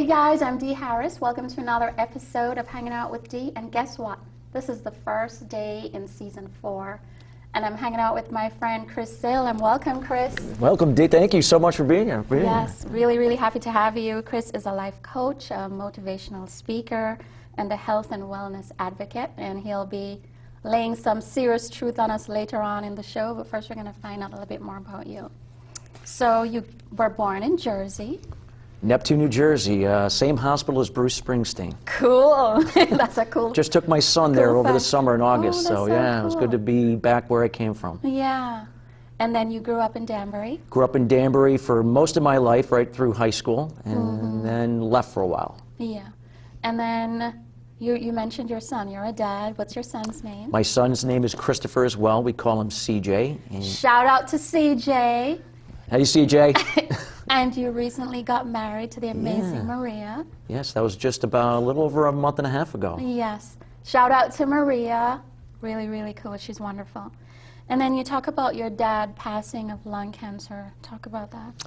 guys, I'm Dee Harris. Welcome to another episode of Hanging Out with Dee. And guess what? This is the first day in season 4. And I'm hanging out with my friend Chris Salem. Welcome, Chris. Welcome, Dee. Thank you so much for being here. Yes, really happy to have you. Chris is a life coach, a motivational speaker, and a health and wellness advocate. And he'll be laying some serious truth on us later on in the show. But first, we're going to find out a little bit more about you. So you were born in Jersey. Neptune, New Jersey, same hospital as Bruce Springsteen. Cool. That's a cool. Just took my son there over the summer in August, so yeah, cool. It was good to be back where I came from. Yeah. And then you grew up in Danbury? Grew up in Danbury for most of my life, right through high school, and then left for a while. Yeah. And then you mentioned your son. You're a dad. What's your son's name? My son's name is Christopher as well. We call him CJ. Shout out to CJ. Hey, CJ. And you recently got married to the amazing Maria. Yes, that was just about a little over a month and a half ago. Yes. Shout out to Maria. Really cool. She's wonderful. And then you talk about your dad passing of lung cancer. Talk about that.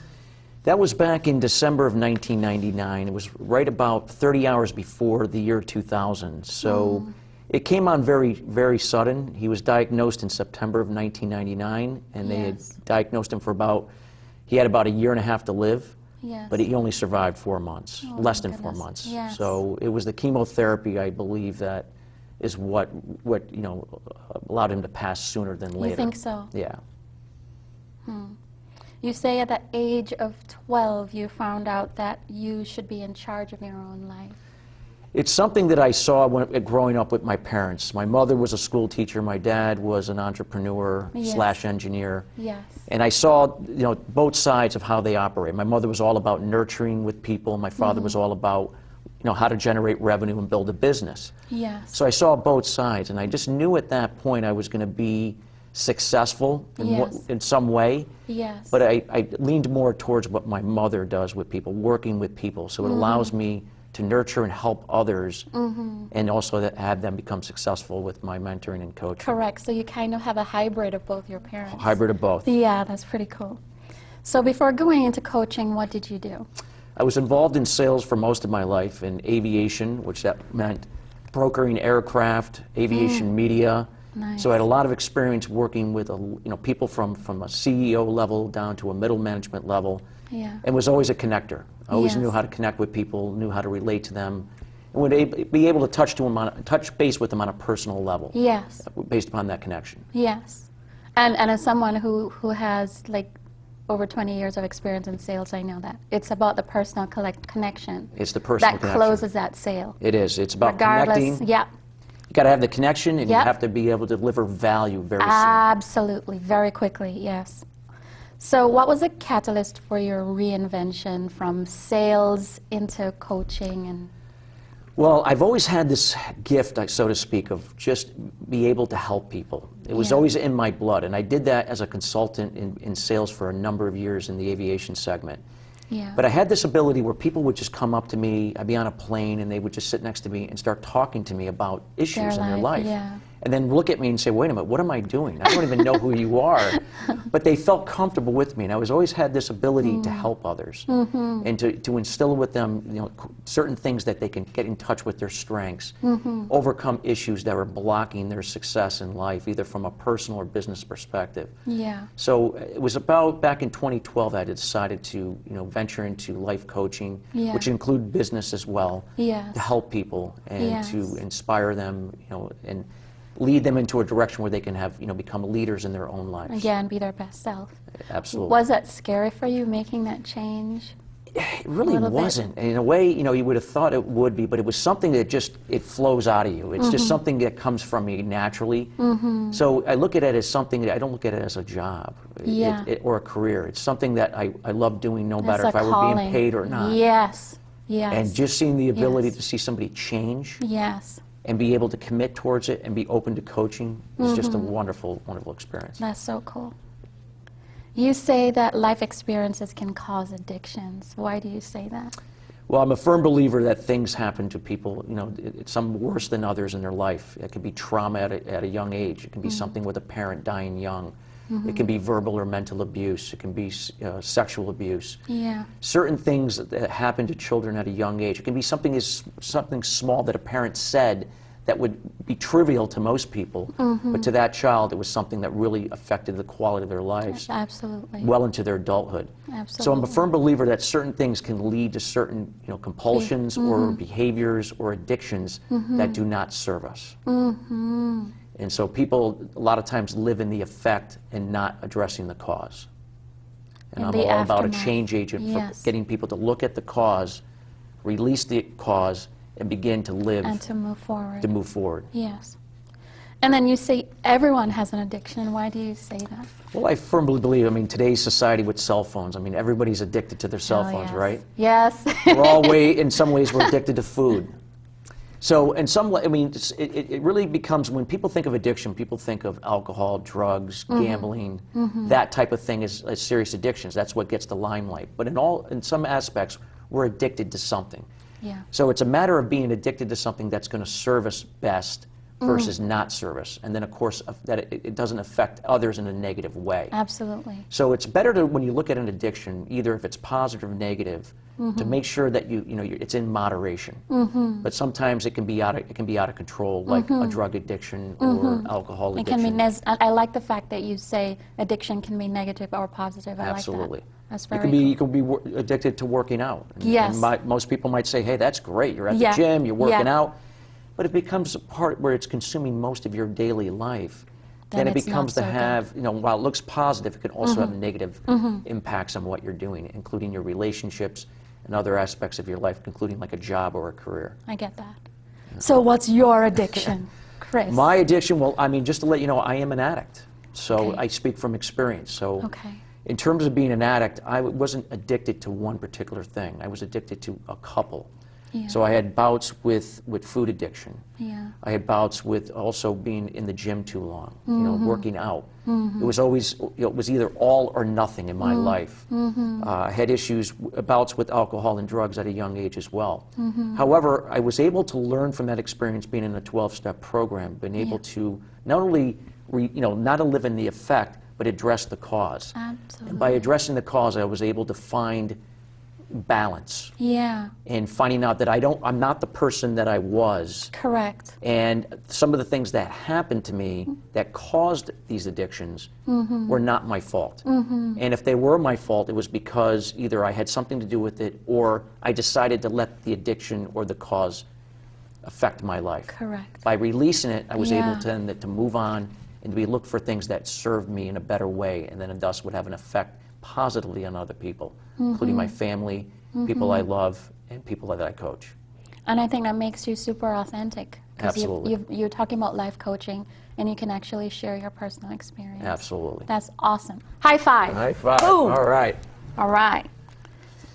That was back in December of 1999. It was right about 30 hours before the year 2000. So it came on very sudden. He was diagnosed in September of 1999, and they had diagnosed him for he had about a year and a half to live, but he only survived 4 months, less than 4 months. Yes. So it was the chemotherapy, I believe, that is what allowed him to pass sooner than later. You think so? Yeah. You say at the age of 12 you found out that you should be in charge of your own life. It's something that I saw growing up with my parents. My mother was a school teacher. My dad was an entrepreneur / engineer. Yes. And I saw, both sides of how they operate. My mother was all about nurturing with people. My father was all about, how to generate revenue and build a business. Yes. So I saw both sides, and I just knew at that point I was going to be successful in some way. Yes. But I leaned more towards what my mother does with people, working with people. So it allows me to nurture and help others, and also have them become successful with my mentoring and coaching. Correct. So you kind of have a hybrid of both your parents. Hybrid of both. Yeah, that's pretty cool. So before going into coaching, what did you do? I was involved in sales for most of my life, in aviation, which that meant brokering aircraft, aviation media. Nice. So I had a lot of experience working with people from a CEO level down to a middle management level, and was always a connector. I always knew how to connect with people, knew how to relate to them, and would be able to touch base with them on a personal level. Yes. Based upon that connection. Yes. And as someone who has over 20 years of experience in sales, I know that. It's about the personal connection. It's the personal connection. That closes that sale. It is. It's about connecting. Yeah. You got to have the connection, and you have to be able to deliver value very soon. Absolutely. Very quickly, yes. So what was a catalyst for your reinvention from sales into coaching? Well, I've always had this gift, so to speak, of just be able to help people. It was always in my blood, and I did that as a consultant in sales for a number of years in the aviation segment. Yeah. But I had this ability where people would just come up to me, I'd be on a plane, and they would just sit next to me and start talking to me about issues in their life. Yeah. And then look at me and say, wait a minute, what am I doing? I don't even know who you are. But they felt comfortable with me, and I always had this ability to help others and to instill with them certain things that they can get in touch with their strengths, overcome issues that are blocking their success in life, either from a personal or business perspective. Yeah. So it was about back in 2012 I decided to venture into life coaching, which include business as well, to help people and to inspire them, and lead them into a direction where they can have, become leaders in their own lives. Again, be their best self. Absolutely. Was that scary for you, making that change? It really wasn't. In a way, you would have thought it would be, but it was something that it flows out of you. It's just something that comes from me naturally. So I look at it as something that I don't look at it as a job or a career. It's something that I love doing no matter if I were being paid or not. Yes. Yes. And just seeing the ability to see somebody change. Yes. And be able to commit towards it and be open to coaching is just a wonderful, wonderful experience. That's so cool. You say that life experiences can cause addictions. Why do you say that? Well, I'm a firm believer that things happen to people, some worse than others in their life. It could be trauma at a young age. It can be something with a parent dying young. It can be verbal or mental abuse. It can be sexual abuse. Yeah. Certain things that happen to children at a young age. It can be something small that a parent said that would be trivial to most people, but to that child, it was something that really affected the quality of their lives. Absolutely. Well into their adulthood. Absolutely. So I'm a firm believer that certain things can lead to certain, compulsions or behaviors or addictions that do not serve us. And so people a lot of times live in the effect and not addressing the cause. And I'm all about a change agent for getting people to look at the cause, release the cause, and begin to live. And to move forward. To move forward. Yes. And then you say everyone has an addiction. Why do you say that? Well, I firmly believe, today's society with cell phones, everybody's addicted to their cell phones, right? Yes. We're all in some ways, we're addicted to food. So in some way, it really becomes, when people think of addiction, people think of alcohol, drugs, gambling, that type of thing as serious addictions. That's what gets the limelight. But in some aspects, we're addicted to something. Yeah. So it's a matter of being addicted to something that's going to serve us best versus not serve us. And then, of course, that it doesn't affect others in a negative way. Absolutely. So it's better to, when you look at an addiction, either if it's positive or negative, to make sure that it's in moderation. But sometimes it can be out of control, like a drug addiction or alcohol addiction. It can be I like the fact that you say addiction can be negative or positive. I Absolutely. like that. That's very cool. You cool. can be addicted to working out. Yes. And most people might say, hey, that's great. You're at the gym, you're working out. But it becomes a part where it's consuming most of your daily life. Then it becomes to have, while it looks positive, it can also have negative impacts on what you're doing, including your relationships and other aspects of your life, including like a job or a career. I get that. So what's your addiction, Chris? My addiction, well, just to let you know, I am an addict. So I speak from experience. So in terms of being an addict, I wasn't addicted to one particular thing. I was addicted to a couple. Yeah. So I had bouts with food addiction. Yeah. I had bouts with also being in the gym too long, working out. It was always, it was either all or nothing in my life. I had bouts with alcohol and drugs at a young age as well. However, I was able to learn from that experience being in a 12-step program, being able to not only, not to live in the effect, but address the cause. Absolutely. And by addressing the cause, I was able to find balance. Yeah. And finding out that I'm not the person that I was. Correct. And some of the things that happened to me that caused these addictions were not my fault. And if they were my fault, it was because either I had something to do with it or I decided to let the addiction or the cause affect my life. Correct. By releasing it, I was able to move on and to look for things that served me in a better way, and then thus would have an effect positively on other people, including my family, people I love, and people that I coach. And I think that makes you super authentic. Absolutely. You're talking about life coaching, and you can actually share your personal experience. Absolutely. That's awesome. High five. High five. Boom. All right. All right.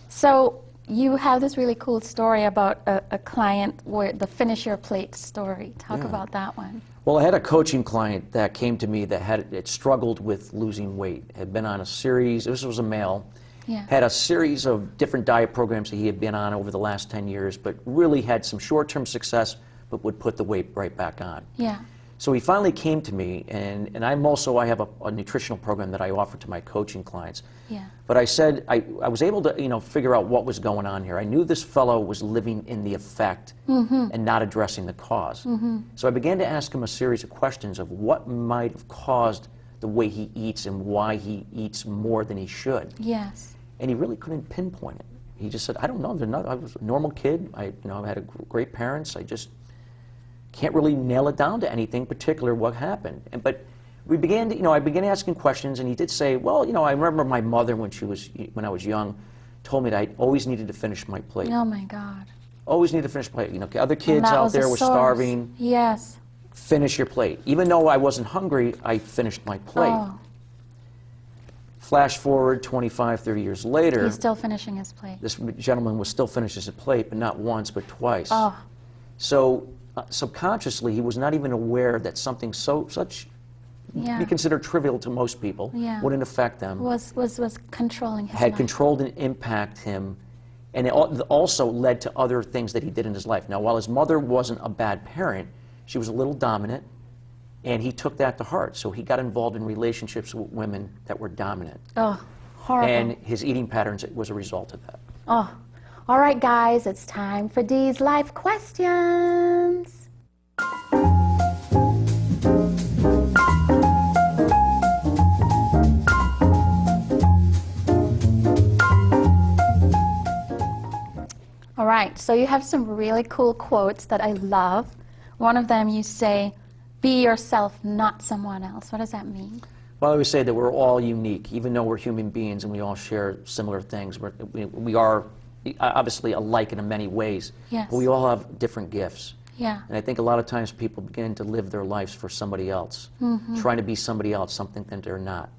So you have this really cool story about a client, where the finish your plate story. Talk about that one. Well, I had a coaching client that came to me that had struggled with losing weight. Had been on a series, this was a male, had a series of different diet programs that he had been on over the last 10 years, but really had some short-term success, but would put the weight right back on. Yeah. So he finally came to me, and I have a nutritional program that I offer to my coaching clients. Yeah. But I said, I was able to, figure out what was going on here. I knew this fellow was living in the effect and not addressing the cause. So I began to ask him a series of questions of what might have caused the way he eats and why he eats more than he should. Yes. And he really couldn't pinpoint it. He just said, I don't know, I was a normal kid. I had great parents. I just can't really nail it down to anything particular what happened. But we began to, I began asking questions, and he did say, well, I remember my mother when I was young, told me that I always needed to finish my plate. Oh my God. Always needed to finish my plate. Other kids out there were starving. Yes. Finish your plate. Even though I wasn't hungry, I finished my plate. Oh. Flash forward 25, 30 years later. He's still finishing his plate. This gentleman was still finishing his plate, but not once, but twice. Oh. So subconsciously, he was not even aware that something such be considered trivial to most people wouldn't affect them. Was controlling his had life. Controlled and impact him, and it also led to other things that he did in his life. Now, while his mother wasn't a bad parent, she was a little dominant, And he took that to heart. So he got involved in relationships with women that were dominant. Oh, horrible. And his eating patterns was a result of that. Oh, all right, guys, it's time for Dee's Life Questions. All right, so you have some really cool quotes that I love. One of them you say, be yourself, not someone else. What does that mean? Well, I always say that we're all unique, even though we're human beings and we all share similar things. We are obviously alike in many ways, Yes. but we all have different gifts. Yeah. And I think a lot of times people begin to live their lives for somebody else, trying to be somebody else, something that they're not.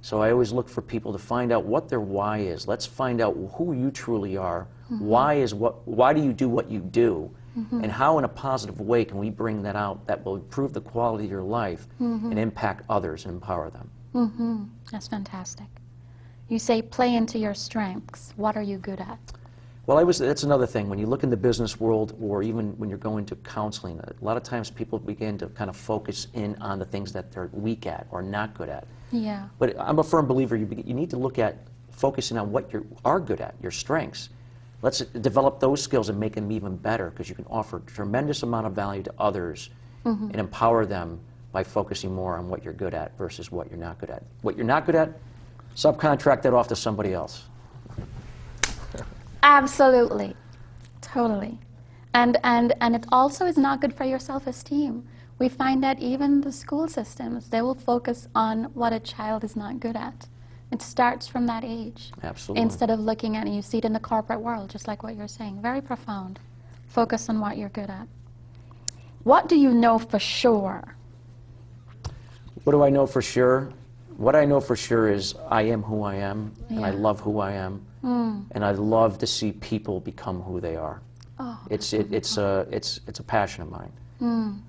So I always look for people to find out what their why is. Let's find out who you truly are. Why do you do what you do? And how in a positive way can we bring that out that will improve the quality of your life and impact others and empower them? That's fantastic. You say play into your strengths. What are you good at? Well, that's another thing. When you look in the business world or even when you're going to counseling, a lot of times people begin to kind of focus in on the things that they're weak at or not good at. Yeah. But I'm a firm believer you need to look at focusing on what you are good at, your strengths. Let's develop those skills and make them even better, because you can offer a tremendous amount of value to others and empower them by focusing more on what you're good at versus what you're not good at. What you're not good at, subcontract that off to somebody else. Absolutely. Totally. And it also is not good for your self-esteem. We find that even the school systems, they will focus on what a child is not good at. It starts from that age. Absolutely. Instead of looking at it, you see it in the corporate world, just like what you're saying. Very profound. Focus on what you're good at. What do you know for sure? What do I know for sure? What I know for sure is I am who I am, and I Yeah. love who I am, and I love to see people become who they are. Oh. It's a passion of mine.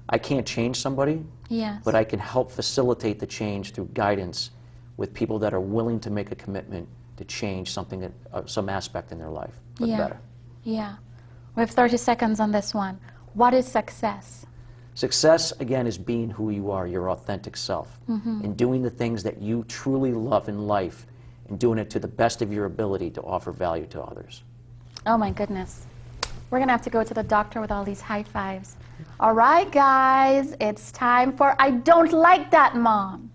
I can't change somebody, Yes. but I can help facilitate the change through guidance with people that are willing to make a commitment to change something, some aspect in their life for the better. Yeah. We have 30 seconds on this one. What is success? Success, again, is being who you are, your authentic self, and doing the things that you truly love in life and doing it to the best of your ability to offer value to others. Oh my goodness. We're going to have to go to the doctor with all these high fives. All right, guys, it's time for I Don't Like That, Mom.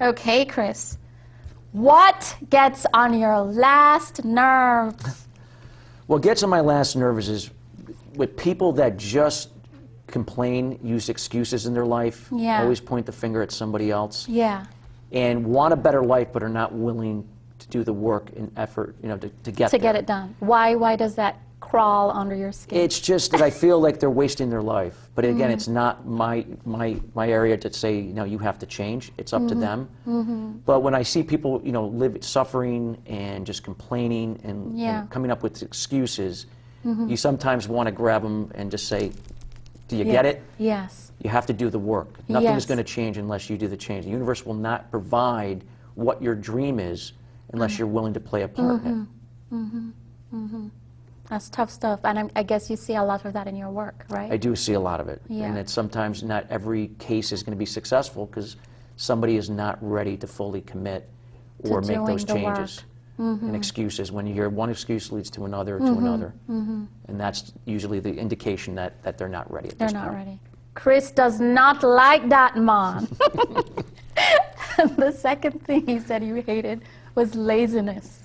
Okay, Chris. What gets on your last nerves? What gets on my last nerves is with people that just complain, use excuses in their life, Yeah. always point the finger at somebody else, Yeah. and want a better life but are not willing to do the work and effort, to get To there. get it done. Why does that crawl under your skin? It's just that I feel like they're wasting their life. But again, it's not my area to say, you have to change. It's up to them. But when I see people, live suffering and just complaining and coming up with excuses, you sometimes want to grab them and just say, do you get it? Yes. You have to do the work. Nothing is Yes. going to change unless you do the change. The universe will not provide what your dream is unless you're willing to play a part in it. That's tough stuff. And I guess you see a lot of that in your work, right? I do see a lot of it. Yeah. And it's sometimes not every case is going to be successful because somebody is not ready to fully commit or make doing those the work. changes. And excuses. When you hear one excuse leads to another, to another. And that's usually the indication that they're not ready at They're this not point. ready. Chris does not like that, Mom. The second thing you said you hated was laziness.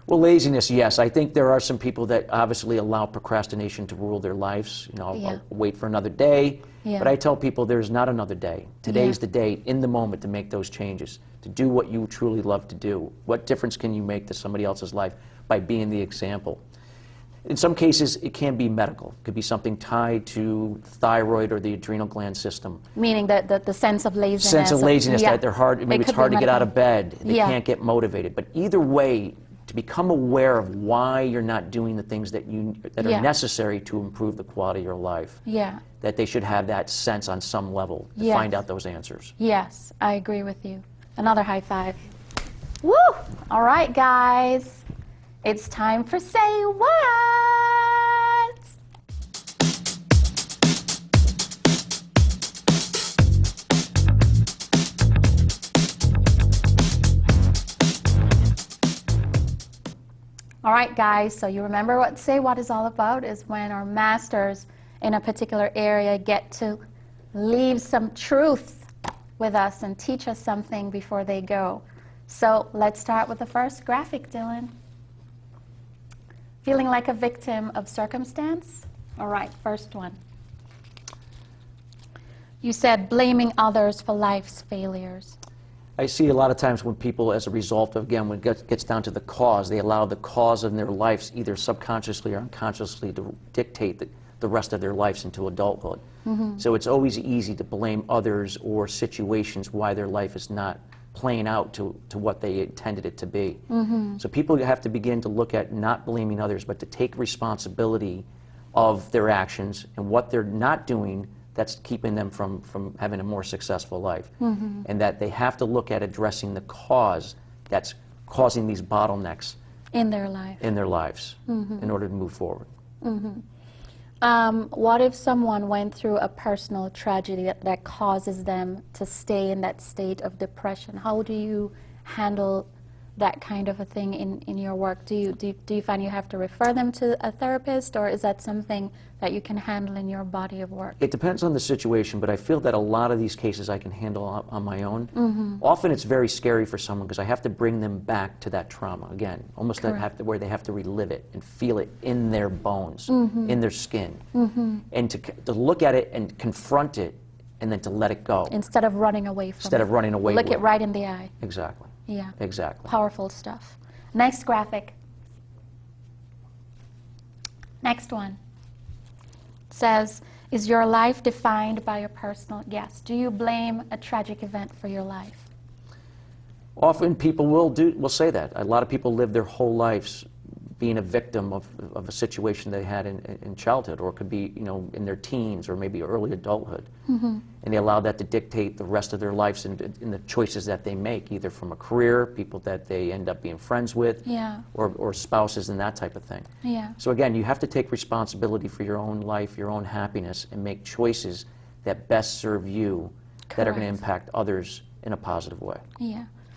Well, laziness, yes. I think there are some people that obviously allow procrastination to rule their lives. I'll wait for another day. Yeah. But I tell people there's not another day. Today's the day, in the moment, to make those changes, to do what you truly love to do. What difference can you make to somebody else's life by being the example? In some cases, it can be medical. It could be something tied to the thyroid or the adrenal gland system. Meaning that the sense of laziness. Sense of laziness, yeah. that they're hard, maybe It it's could hard be to get out medical. of bed. They Yeah. can't get motivated. But either way, to become aware of why you're not doing the things that Yeah. are necessary to improve the quality of your life, Yeah. that they should have that sense on some level to Yes. find out those answers. Yes, I agree with you. Another high five. Woo! All right, guys. It's time for Say What? All right, guys, so you remember what Say What is all about is when our masters in a particular area get to leave some truth with us and teach us something before they go. So let's start with the first graphic, Dylan. Feeling like a victim of circumstance? All right, first one. You said blaming others for life's failures. I see a lot of times when people, as a result of, again, when it gets down to the cause, they allow the cause in their lives, either subconsciously or unconsciously, to dictate the rest of their lives into adulthood. So it's always easy to blame others or situations why their life is not playing out to what they intended it to be. So people have to begin to look at not blaming others, but to take responsibility of their actions and what they're not doing that's keeping them from having a more successful life. And that they have to look at addressing the cause that's causing these bottlenecks In their life. in their lives in order to move forward. What if someone went through a personal tragedy that causes them to stay in that state of depression? How do you handle that kind of a thing in your work? Do you find you have to refer them to a therapist, or is that something that you can handle in your body of work? It depends on the situation, but I feel that a lot of these cases I can handle on my own. Often it's very scary for someone because I have to bring them back to that trauma again, almost where they have to relive it and feel it in their bones, in their skin, and to look at it and confront it, and then to let it go. Instead of running away from it. Instead of running away Look with it right in the eye. Exactly. Yeah. Exactly. Powerful stuff. Next graphic. Next one. Says, is your life defined by your personal... Yes. Do you blame a tragic event for your life? Often people will say that. A lot of people live their whole lives being a victim of a situation they had in childhood, or it could be, in their teens or maybe early adulthood. And they allow that to dictate the rest of their lives in the choices that they make, either from a career, people that they end up being friends with, or spouses and that type of thing. So again, you have to take responsibility for your own life, your own happiness, and make choices that best serve you, that are going to impact others in a positive way.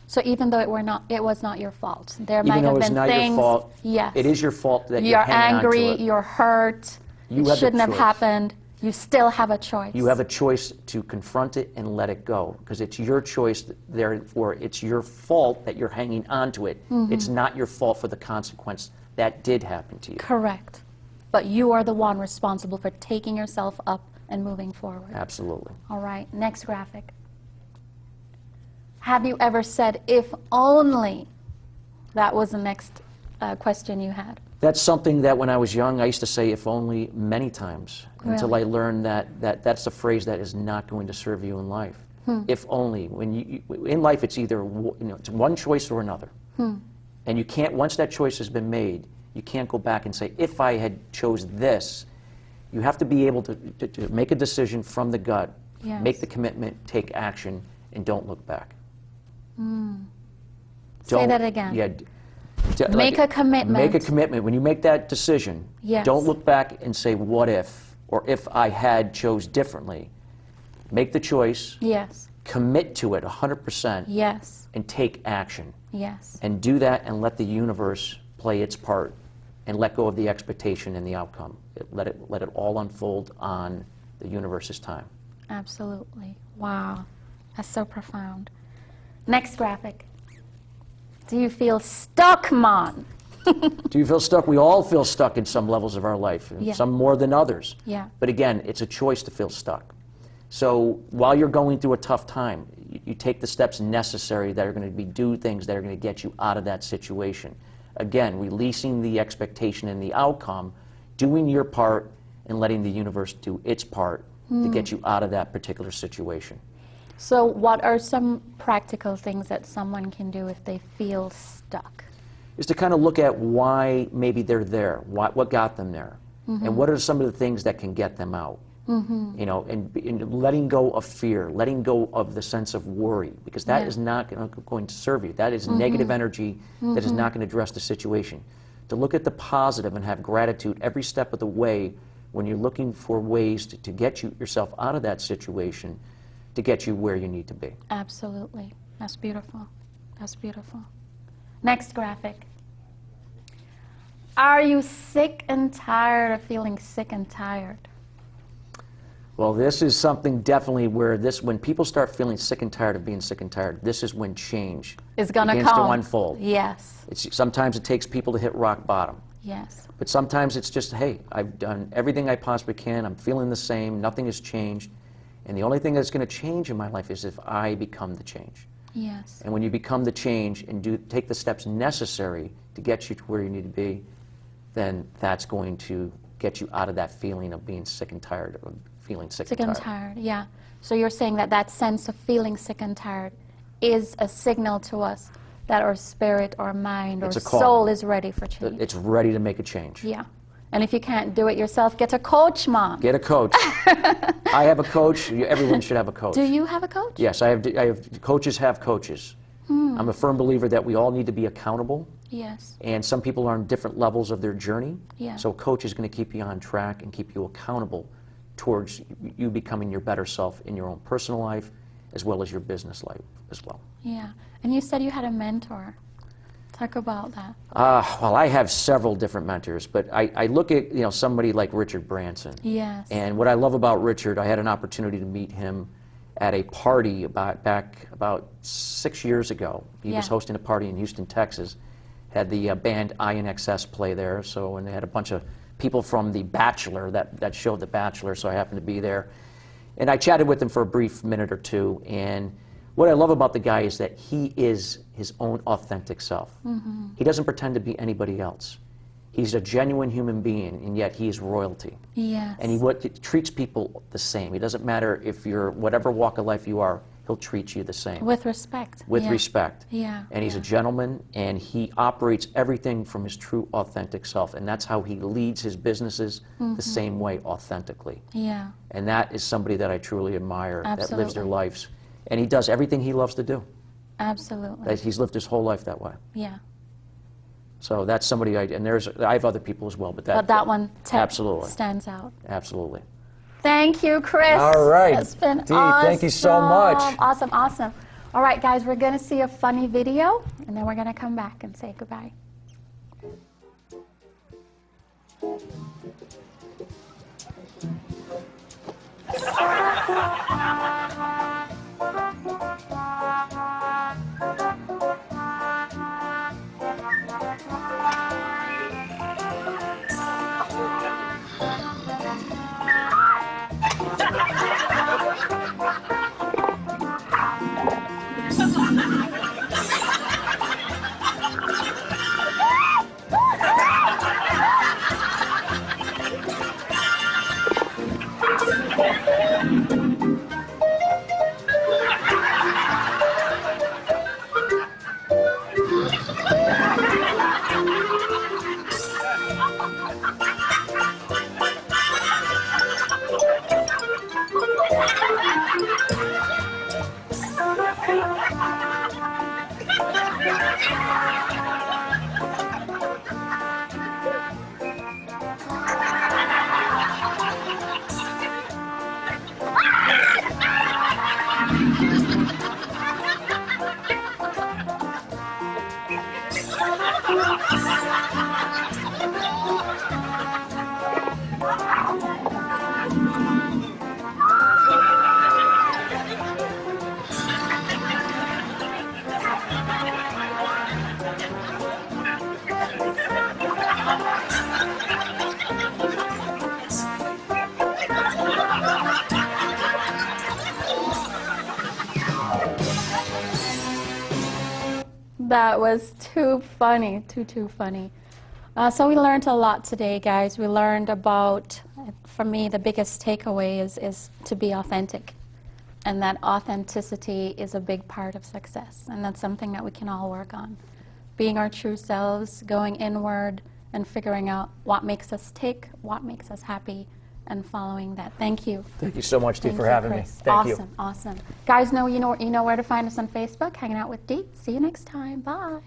So even though it was not your fault, there Even might though have it's been not things. your fault, Yes. it is your fault that You're hanging angry. on to it. You're hurt. You It have the shouldn't have choice. happened. You still have a choice. You have a choice to confront it and let it go, because it's your choice. Therefore, it's your fault that you're hanging on to it. It's not your fault for the consequence that did happen to you. Correct. But you are the one responsible for taking yourself up and moving forward. Absolutely. All right. Next graphic. Have you ever said, if only? That was the next question you had. That's something that when I was young, I used to say if only many times, until I learned that that's a phrase that is not going to serve you in life. If only. In life, it's either it's one choice or another. And you can't, once that choice has been made, you can't go back and say, if I had chose this. You have to be able to make a decision from the gut, make the commitment, take action, and don't look back. Say that again. Make a commitment. Make a commitment. When you make that decision, don't look back and say, what if, or if I had chose differently. Make the choice. Commit to it 100%. And take action. And do that and let the universe play its part and let go of the expectation and the outcome. Let it all unfold on the universe's time. Absolutely. Wow. That's so profound. Next graphic. Do you feel stuck, Mon? Do you feel stuck? We all feel stuck in some levels of our life, some more than others. But again, it's a choice to feel stuck. So while you're going through a tough time, you take the steps necessary that are going to do things that are going to get you out of that situation. Again, releasing the expectation and the outcome, doing your part, and letting the universe do its part to get you out of that particular situation. So what are some practical things that someone can do if they feel stuck? Is to kind of look at why maybe they're there, what got them there, and what are some of the things that can get them out. You know, and letting go of fear, letting go of the sense of worry, because that is not going to serve you. That is negative energy that is not going to address the situation. To look at the positive and have gratitude every step of the way when you're looking for ways to get yourself out of that situation, to get you where you need to be. Absolutely. That's beautiful. That's beautiful. Next graphic. Are you sick and tired of feeling sick and tired? Well, this is something definitely where when people start feeling sick and tired of being sick and tired, this is when change It's gonna begins come. to unfold. Yes. Sometimes it takes people to hit rock bottom. Yes. But sometimes it's just, hey, I've done everything I possibly can, I'm feeling the same, nothing has changed, and the only thing that's going to change in my life is if I become the change. Yes. And when you become the change and take the steps necessary to get you to where you need to be, then that's going to get you out of that feeling of being sick and tired, of feeling sick and tired. Yeah. So you're saying that that sense of feeling sick and tired is a signal to us that our spirit or mind or soul is ready for change. It's ready to make a change. Yeah. And if you can't do it yourself, get a coach, Mom. Get a coach. I have a coach. Everyone should have a coach. Do you have a coach? Yes, I have coaches have coaches. I'm a firm believer that we all need to be accountable. Yes. And some people are on different levels of their journey. Yeah. So a coach is going to keep you on track and keep you accountable towards you becoming your better self in your own personal life as well as your business life as well. Yeah. And you said you had a mentor. Talk about that. Well, I have several different mentors, but I look at somebody like Richard Branson. Yes. And what I love about Richard, I had an opportunity to meet him at a party back about 6 years ago. He was hosting a party in Houston, Texas. Had the band INXS play there, and they had a bunch of people from The Bachelor, that show The Bachelor, so I happened to be there. And I chatted with him for a brief minute or two, and what I love about the guy is that he is his own authentic self. He doesn't pretend to be anybody else. He's a genuine human being, and yet he is royalty. Yes. And he treats people the same. It doesn't matter if you're whatever walk of life you are, he'll treat you the same. With respect. With respect. Yeah. And he's a gentleman, and he operates everything from his true authentic self, and that's how he leads his businesses the same way, authentically. Yeah. And that is somebody that I truly admire, that lives their Absolutely. lives. And he does everything he loves to do. Absolutely. He's lived his whole life that way. Yeah. So that's somebody and I have other people as well, but that one absolutely stands out. Absolutely. Thank you, Chris. All right. It's been Dee, awesome. thank you so much. Awesome, awesome. All right, guys, we're going to see a funny video, and then we're going to come back and say goodbye. That was too funny, too funny. So we learned a lot today, guys. We learned about, for me, the biggest takeaway is to be authentic. And that authenticity is a big part of success. And that's something that we can all work on. Being our true selves, going inward, and figuring out what makes us tick, what makes us happy, and following that. Thank you. Thank you so much, Dee, Thank for you, having me. Chris. Thank you. Awesome, awesome. Guys, you know where to find us on Facebook. Hanging Out with Dee. See you next time. Bye.